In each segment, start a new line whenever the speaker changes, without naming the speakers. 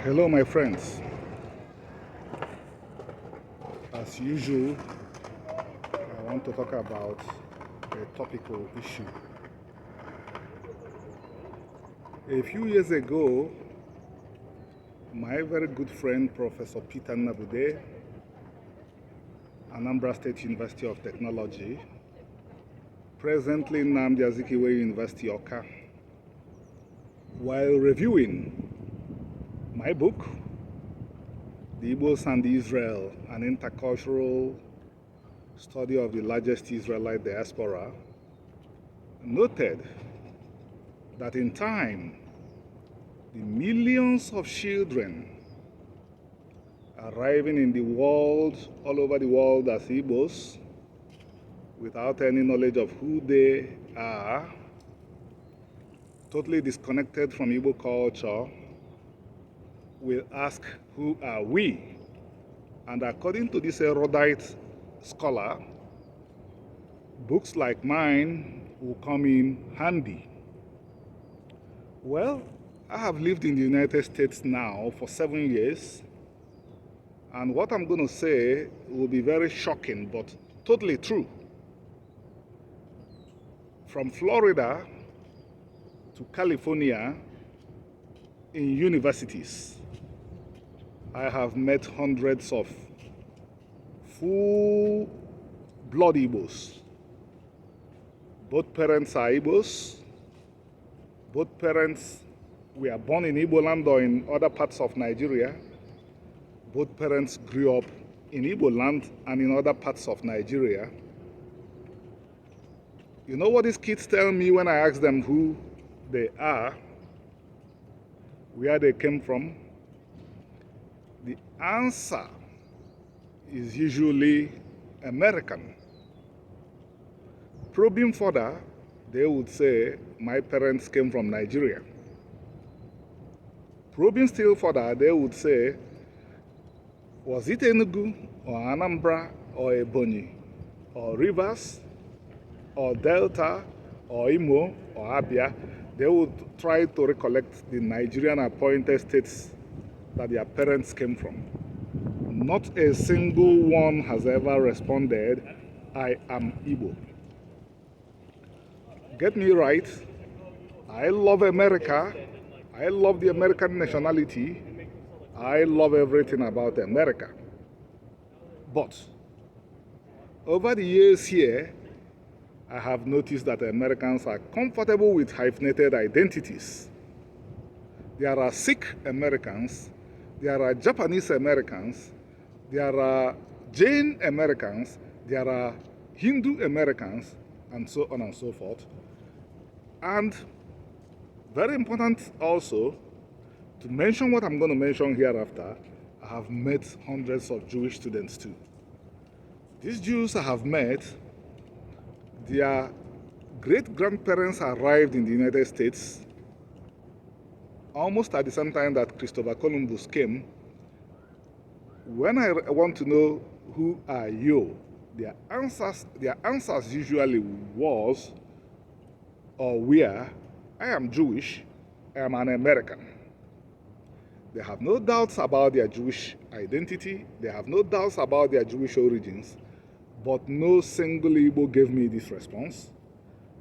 Hello, my friends. As usual, I want to talk about a topical issue. A few years ago, my very good friend, Professor Peter Nabude, Anambra State University of Technology, presently Nnamdi Azikiwe University, Awka, while reviewing my book, The Igbos and Israel, an intercultural study of the largest Israelite diaspora, noted that in time, the millions of children arriving in the world, all over the world as Igbos, without any knowledge of who they are, totally disconnected from Igbo culture, will ask, who are we? And according to this erudite scholar, books like mine will come in handy. Well, I have lived in the United States now for 7 years, and what I'm going to say will be very shocking, but totally true. From Florida to California, in universities, I have met hundreds of full-blood Igbos. Both parents are Igbos. Both parents were born in Igbo land or in other parts of Nigeria. Both parents grew up in Igbo land and in other parts of Nigeria. You know what these kids tell me when I ask them who they are, where they came from? The answer is usually American. Probing further, they would say, my parents came from Nigeria. Probing still further, they would say, was it Enugu or Anambra or Ebonyi or Rivers or Delta or Imo or Abia? They would try to recollect the Nigerian appointed states that their parents came from. Not a single one has ever responded, I am Igbo. Get me right, I love America, I love the American nationality, I love everything about America. But over the years here, I have noticed that Americans are comfortable with hyphenated identities. There are Sikh Americans, there are Japanese Americans, there are Jain Americans, there are Hindu Americans, and so on and so forth. And very important also, to mention what I'm going to mention hereafter, I have met hundreds of Jewish students too. These Jews I have met, their great-grandparents arrived in the United States almost at the same time that Christopher Columbus came. When I want to know who are you, their answers usually was or were, I am Jewish, I am an American. They have no doubts about their Jewish identity, they have no doubts about their Jewish origins, but no single Igbo gave me this response.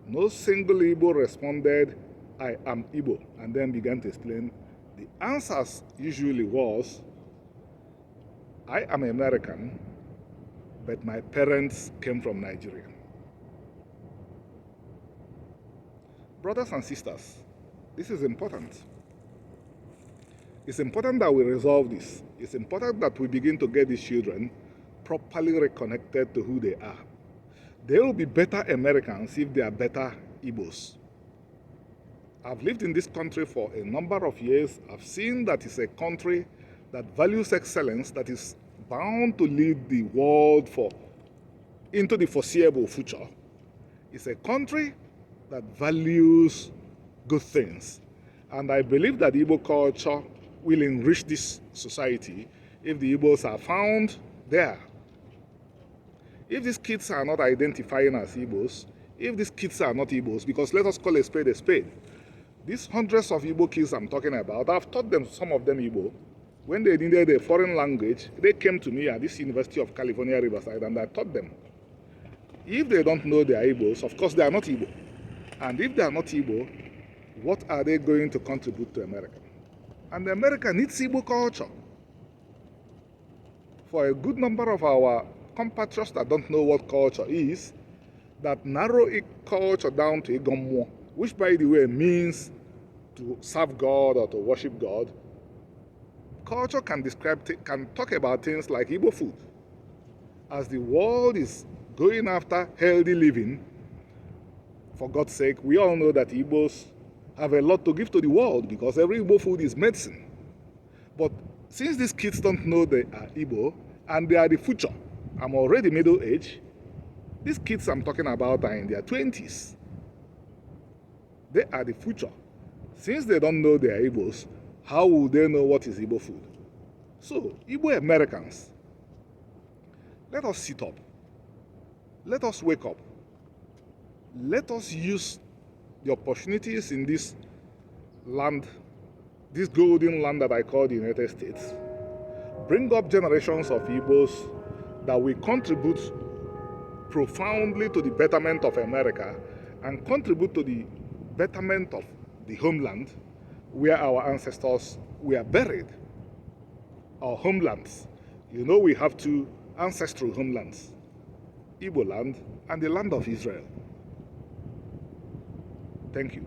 No single Igbo responded, I am Igbo, and then began to explain. The answers usually was, I am American, but my parents came from Nigeria. Brothers and sisters, this is important. It's important that we resolve this. It's important that we begin to get these children properly reconnected to who they are. They will be better Americans if they are better Igbos. I've lived in this country for a number of years. I've seen that it's a country that values excellence, that is bound to lead the world into the foreseeable future. It's a country that values good things. And I believe that Igbo culture will enrich this society if the Igbos are found there. If these kids are not identifying as Igbos, if these kids are not Igbos, because let us call a spade a spade, these hundreds of Igbo kids I'm talking about, I've taught them, some of them Igbo, When they needed a foreign language, they came to me at this University of California, Riverside, and I taught them. If they don't know they are Igbos, of course they are not Igbo. And if they are not Igbo, what are they going to contribute to America? And America needs Igbo culture. For a good number of our compatriots that don't know what culture is, that narrow culture down to Igbo, which by the way means to serve God or to worship God. Culture can talk about things like Igbo food. As the world is going after healthy living, for God's sake, we all know that Igbos have a lot to give to the world because every Igbo food is medicine. But since these kids don't know they are Igbo and they are the future, I'm already middle age, these kids I'm talking about are in their 20s. They are the future. Since they don't know they are Igbos, how will they know what is Igbo food? So, Igbo Americans, let us sit up. Let us wake up. Let us use the opportunities in this land, this golden land that I call the United States. Bring up generations of Igbos that will contribute profoundly to the betterment of America and contribute to the betterment of the homeland where our ancestors were buried. Our homelands. You know we have two ancestral homelands, Igbo land and the land of Israel. Thank you.